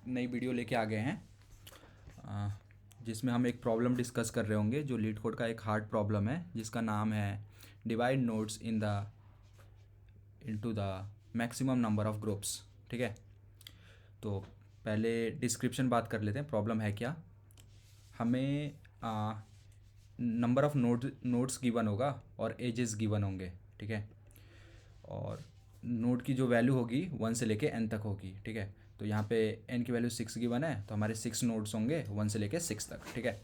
नई वीडियो लेके आ गए हैं जिसमें हम एक प्रॉब्लम डिस्कस कर रहे होंगे जो लीड कोड का एक हार्ड प्रॉब्लम है जिसका नाम है divide nodes into the maximum number of groups. ठीक है, तो पहले डिस्क्रिप्शन बात कर लेते हैं। प्रॉब्लम है क्या, हमें नंबर ऑफ नोड्स गिवन होगा और एजेस गिवन होंगे। ठीक है, और नोड की जो वैल्यू होगी 1 से लेके n तक होगी। ठीक है, तो यहाँ पे n की वैल्यू 6 गिवन है तो हमारे 6 नोड्स होंगे 1 से लेके 6 तक। ठीक है,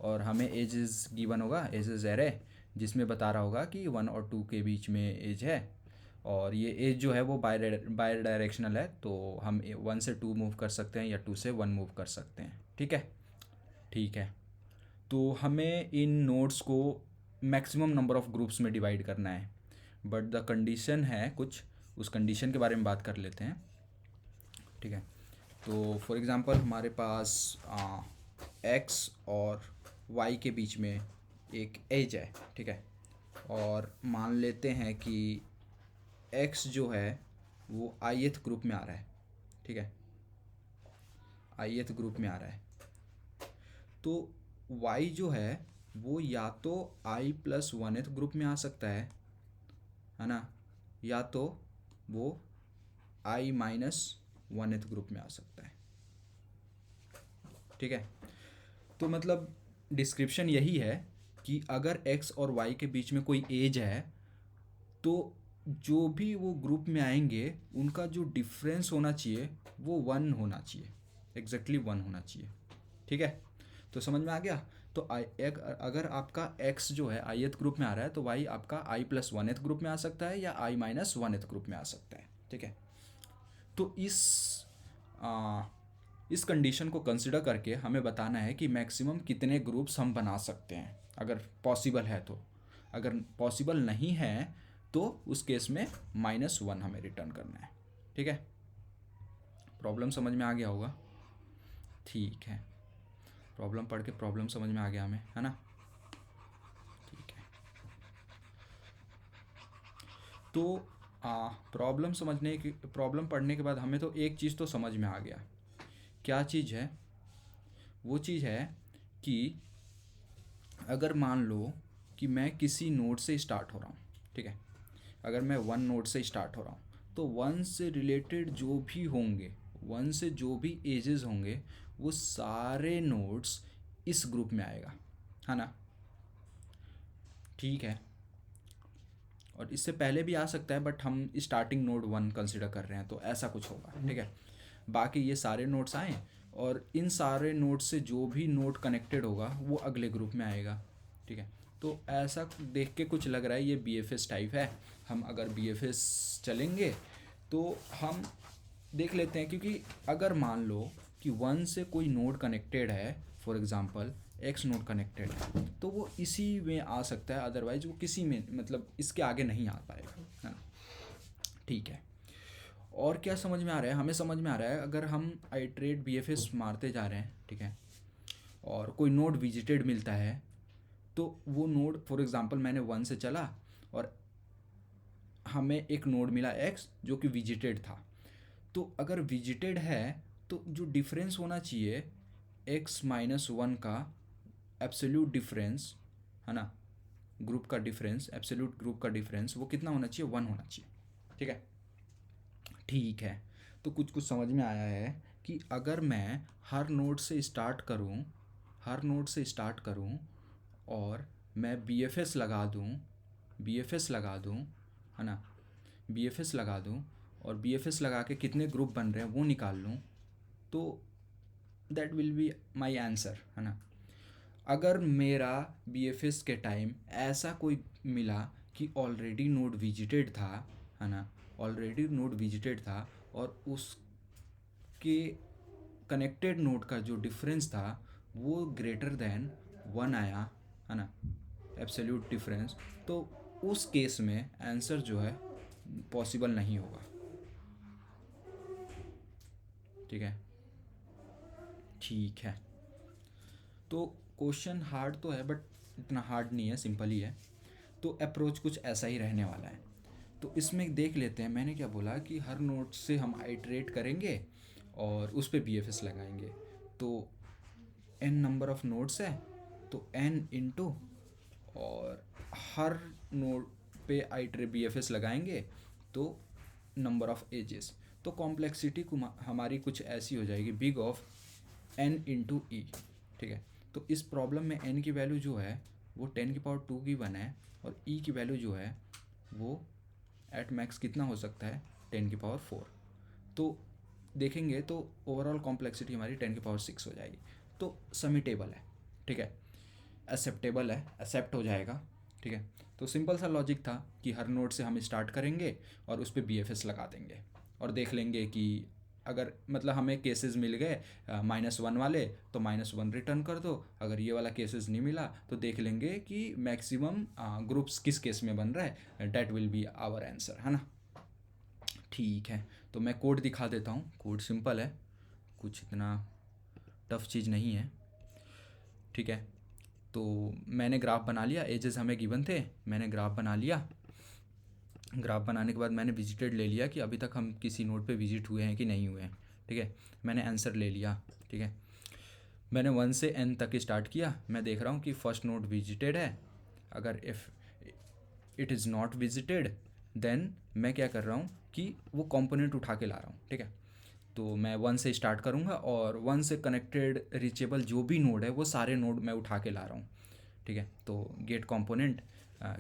और हमें एजेस गिवन होगा, एजेस एरे, जिसमें बता रहा होगा कि 1 और 2 के बीच में एज है, और ये एज जो है वो बाय डायरेक्शनल है, तो हम 1 से 2 मूव कर सकते हैं या 2 से 1 मूव कर सकते हैं। ठीक है, ठीक है, तो हमें इन नोड्स को मैक्सिमम नंबर ऑफ ग्रुप्स में डिवाइड करना है, बट द कंडीशन है कुछ, उस कंडीशन के बारे में बात कर लेते हैं। ठीक है, तो फॉर एग्ज़ाम्पल हमारे पास एक्स और वाई के बीच में एक एज है। ठीक है, और मान लेते हैं कि एक्स जो है वो आईएथ ग्रुप में आ रहा है। ठीक है, आईएथ ग्रुप में आ रहा है, तो वाई जो है वो या तो आई प्लस 1th ग्रुप में आ सकता है ना, या तो वो आई माइनस 1th ग्रुप में आ सकता है। ठीक है, तो मतलब डिस्क्रिप्शन यही है कि अगर x और y के बीच में कोई एज है तो जो भी वो ग्रुप में आएंगे उनका जो डिफरेंस होना चाहिए वो 1 होना चाहिए, एग्जैक्टली 1 होना चाहिए। ठीक है, तो समझ में आ गया। तो अगर आपका x जो है आईएथ ग्रुप में आ रहा है तो y आपका i प्लस 1th ग्रुप में आ सकता है या i माइनस 1th ग्रुप में आ सकता है। ठीक है, तो इस कंडीशन को कंसिडर करके हमें बताना है कि मैक्सिमम कितने ग्रुप्स हम बना सकते हैं अगर पॉसिबल है तो। अगर पॉसिबल नहीं है तो उस केस में -1 हमें रिटर्न करना है। ठीक है, प्रॉब्लम समझ में आ गया होगा। ठीक है, प्रॉब्लम पढ़ के प्रॉब्लम समझ में आ गया हमें, है ना। ठीक है, तो प्रॉब्लम पढ़ने के बाद हमें तो एक चीज़ तो समझ में आ गया। क्या चीज़ है? वो चीज़ है कि अगर मान लो कि मैं किसी नोड से स्टार्ट हो रहा हूँ। ठीक है, अगर मैं 1 नोड से स्टार्ट हो रहा हूँ तो 1 से रिलेटेड जो भी होंगे, 1 से जो भी एजेस होंगे वो सारे नोड्स इस ग्रुप में आएगा, है ना। ठीक है, और इससे पहले भी आ सकता है बट हम स्टार्टिंग नोड 1 कंसिडर कर रहे हैं तो ऐसा कुछ होगा। ठीक है, बाकी ये सारे नोड्स आए और इन सारे नोड से जो भी नोड कनेक्टेड होगा वो अगले ग्रुप में आएगा। ठीक है, तो ऐसा देख के कुछ लग रहा है ये बीएफएस टाइप है। हम अगर बीएफएस चलेंगे तो हम देख लेते हैं, क्योंकि अगर मान लो कि 1 से कोई नोड कनेक्टेड है, for example x node connected है, तो वो इसी में आ सकता है, अदरवाइज वो किसी में मतलब इसके आगे नहीं आ पाएगा, है ना। ठीक है, और क्या समझ में आ रहा है? हमें समझ में आ रहा है अगर हम आइट्रेट बीएफएस मारते जा रहे हैं, ठीक है, और कोई नोड विजिटेड मिलता है तो वो नोड, फॉर एग्जांपल मैंने 1 से चला और हमें एक नोड मिला x जो कि विजिटेड था, तो अगर विजिटेड है तो जो डिफरेंस होना चाहिए x माइनस 1 का एब्सोल्यूट डिफरेंस, है ना, ग्रुप का डिफरेंस, एब्सोल्यूट ग्रुप का डिफरेंस वो कितना होना चाहिए? 1 होना चाहिए। ठीक है, ठीक है, तो कुछ कुछ समझ में आया है कि अगर मैं हर नोड से स्टार्ट करूं और मैं बीएफएस लगा दूं, है ना, बीएफएस लगा दूं और बीएफएस लगा के कितने ग्रुप बन रहे हैं वो निकाल लूं, तो that will be my answer, है ना। अगर मेरा बीएफएस के टाइम ऐसा कोई मिला कि ऑलरेडी नोड विजिटेड था, है ना, ऑलरेडी नोड विजिटेड था और उसके कनेक्टेड नोड का जो डिफरेंस था वो ग्रेटर देन 1 आया, है ना, एब्सोल्यूट डिफरेंस, तो उस केस में आंसर जो है पॉसिबल नहीं होगा। ठीक है, ठीक है, तो क्वेश्चन हार्ड तो है बट इतना हार्ड नहीं है, सिंपल ही है। तो अप्रोच कुछ ऐसा ही रहने वाला है। तो इसमें देख लेते हैं, मैंने क्या बोला कि हर नोड से हम आइट्रेट करेंगे और उस पर BFS लगाएंगे। तो n नंबर ऑफ नोड्स है तो n इंटू, और हर नोड पे आइटरेट BFS लगाएंगे तो नंबर ऑफ एजेस। तो कॉम्प्लेक्सिटी हमारी कुछ ऐसी हो जाएगी, बिग ऑफ n इंटू ई। ठीक है, तो इस प्रॉब्लम में n की वैल्यू जो है वो 10⁻2 की 1 है, और e की वैल्यू जो है वो एट मैक्स कितना हो सकता है 10⁻4। तो देखेंगे तो ओवरऑल कॉम्प्लेक्सिटी हमारी 10⁻6 हो जाएगी। तो समिटेबल है, ठीक है, एक्सेप्टेबल है, एक्सेप्ट हो जाएगा। ठीक है, तो सिंपल सा लॉजिक था कि हर नोड से हम स्टार्ट करेंगे और उस पर BFS लगा देंगे और देख लेंगे कि अगर मतलब हमें केसेस मिल गए -1 वाले तो -1 रिटर्न कर दो, अगर ये वाला केसेस नहीं मिला तो देख लेंगे कि मैक्सिमम ग्रुप्स किस केस में बन रहा है, that will be our answer, है ना। ठीक है, तो मैं कोड दिखा देता हूँ। कोड सिंपल है, कुछ इतना टफ चीज़ नहीं है। ठीक है, तो मैंने ग्राफ बना लिया, एजेस हमें गिवन थे, मैंने ग्राफ बना लिया। ग्राफ बनाने के बाद मैंने विजिटेड ले लिया कि अभी तक हम किसी नोड पे विजिट हुए हैं कि नहीं हुए हैं। ठीक है, मैंने आंसर ले लिया। ठीक है, मैंने 1 से n तक स्टार्ट किया। मैं देख रहा हूँ कि फर्स्ट नोड विजिटेड है। अगर if it is not visited then मैं क्या कर रहा हूँ कि वो कंपोनेंट उठा के ला रहा हूँ। ठीक है, तो मैं 1 से स्टार्ट करूँगा और 1 से कनेक्टेड रीचेबल जो भी नोड है वो सारे नोड मैं उठा के ला रहा हूँ। ठीक है, तो गेट कंपोनेंट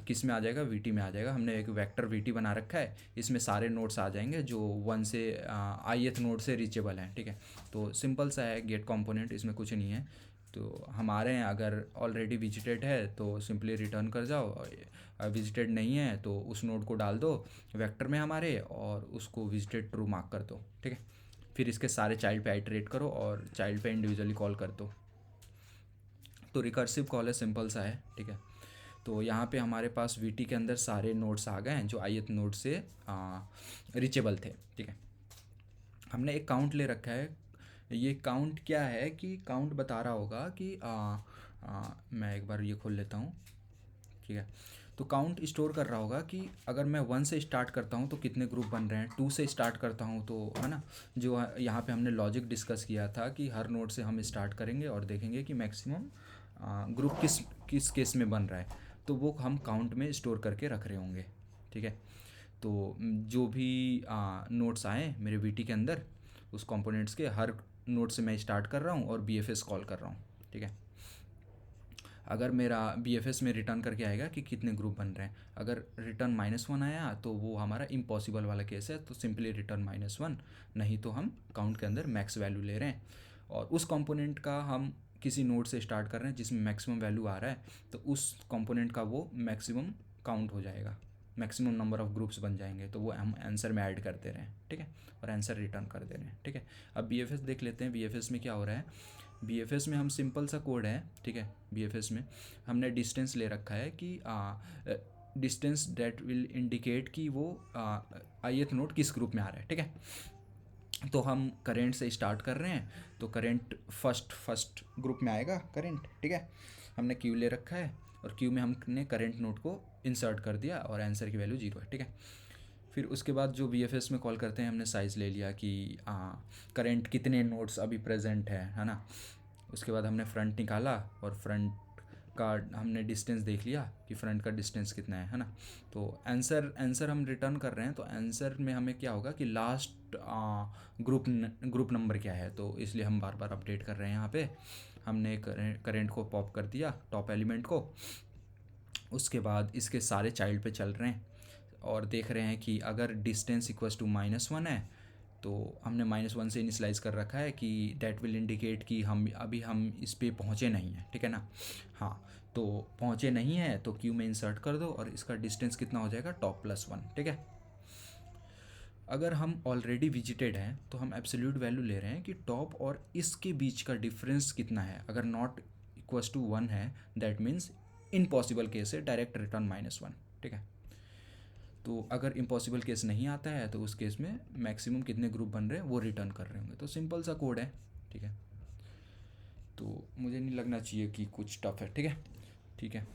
किस में आ जाएगा, VT में आ जाएगा। हमने एक वेक्टर VT बना रखा है, इसमें सारे नोड्स आ जाएंगे जो 1 से ith नोड से रीचेबल हैं। ठीक है, तो सिंपल सा है गेट कंपोनेंट, इसमें कुछ नहीं है। तो हमारे यहाँ अगर ऑलरेडी विजिटेड है तो सिंपली रिटर्न कर जाओ, विजिटेड नहीं है तो उस नोड को डाल दो वेक्टर में हमारे और उसको विजिटेड ट्रू मार्क कर दो। ठीक है, फिर इसके सारे चाइल्ड पे आइटरेट करो और चाइल्ड पे इंडिविजुअली कॉल कर दो। तो रिकर्सिव कॉल है, सिंपल सा है। ठीक है, तो यहाँ पे हमारे पास VT के अंदर सारे नोड्स आ गए हैं जो ith नोड से रीचेबल थे। ठीक है, हमने एक काउंट ले रखा है। ये काउंट क्या है कि काउंट बता रहा होगा कि मैं एक बार ये खोल लेता हूँ। ठीक है, तो काउंट स्टोर कर रहा होगा कि अगर मैं 1 से स्टार्ट करता हूँ तो कितने ग्रुप बन रहे हैं, 2 से स्टार्ट करता हूँ तो, है ना, जो यहाँ पे हमने लॉजिक डिस्कस किया था कि हर नोड से हम स्टार्ट करेंगे और देखेंगे कि मैक्सिमम ग्रुप किस किस केस में बन रहा है, तो वो हम काउंट में स्टोर करके रख रहे होंगे। ठीक है, तो जो भी नोट्स आए मेरे VT के अंदर उस कंपोनेंट्स के हर नोड से मैं स्टार्ट कर रहा हूँ और BFS कॉल कर रहा हूँ। ठीक है, अगर मेरा BFS में रिटर्न करके आएगा कि कितने ग्रुप बन रहे हैं, अगर रिटर्न -1 आया तो वो हमारा इम्पॉसिबल वाला केस है, तो सिंपली रिटर्न -1, नहीं तो हम काउंट के अंदर मैक्स वैल्यू ले रहे हैं और उस कंपोनेंट का हम किसी नोड से स्टार्ट कर रहे हैं जिसमें मैक्सिमम वैल्यू आ रहा है, तो उस कंपोनेंट का वो मैक्सिमम काउंट हो जाएगा, मैक्सिमम नंबर ऑफ ग्रुप्स बन जाएंगे, तो वो हम आंसर में ऐड कर दे रहे हैं। ठीक है, और आंसर रिटर्न कर दे रहे हैं। ठीक है, अब BFS देख लेते हैं। BFS में क्या हो रहा है, BFS में हम सिंपल सा कोड है। ठीक है, BFS में हमने डिस्टेंस ले रखा है कि डिस्टेंस दैट विल इंडिकेट कि वो ith नोड किस ग्रुप में आ रहा है। ठीक है, तो हम करेंट से स्टार्ट कर रहे हैं, तो करेंट फर्स्ट ग्रुप में आएगा करेंट। ठीक है, हमने क्यू ले रखा है और क्यू में हमने करेंट नोड को इंसर्ट कर दिया और आंसर की वैल्यू 0 है। ठीक है, फिर उसके बाद जो BFS में कॉल करते हैं हमने साइज़ ले लिया कि करेंट कितने नोड्स अभी प्रेजेंट है ना। उसके बाद हमने फ्रंट निकाला और फ्रंट का हमने डिस्टेंस देख लिया कि फ्रंट का डिस्टेंस कितना है ना। तो आंसर हम रिटर्न कर रहे हैं, तो आंसर में हमें क्या होगा कि लास्ट ग्रुप नंबर क्या है, तो इसलिए हम बार बार अपडेट कर रहे हैं। यहाँ पे हमने करेंट को पॉप कर दिया, टॉप एलिमेंट को। उसके बाद इसके सारे चाइल्ड पे चल रहे हैं और देख रहे हैं कि अगर डिस्टेंस इक्वल्स टू -1 है तो हमने -1 से इनिशलाइज कर रखा है कि डैट विल इंडिकेट कि हम इस पे पहुँचे नहीं हैं। ठीक है ना, हाँ, तो पहुँचे नहीं हैं तो क्यू में इंसर्ट कर दो और इसका डिस्टेंस कितना हो जाएगा, टॉप +1। ठीक है, अगर हम ऑलरेडी विजिटेड हैं तो हम एब्सोल्यूट वैल्यू ले रहे हैं कि टॉप और इसके बीच का डिफरेंस कितना है। अगर नॉट इक्वल्स टू 1 है दैट मीन्स इम्पॉसिबल केस है, डायरेक्ट रिटर्न -1। ठीक है, तो अगर इम्पॉसिबल केस नहीं आता है तो उस केस में मैक्सिमम कितने ग्रुप बन रहे हैं वो रिटर्न कर रहे होंगे। तो सिंपल सा कोड है। ठीक है, तो मुझे नहीं लगना चाहिए कि कुछ टफ है। ठीक है, ठीक है।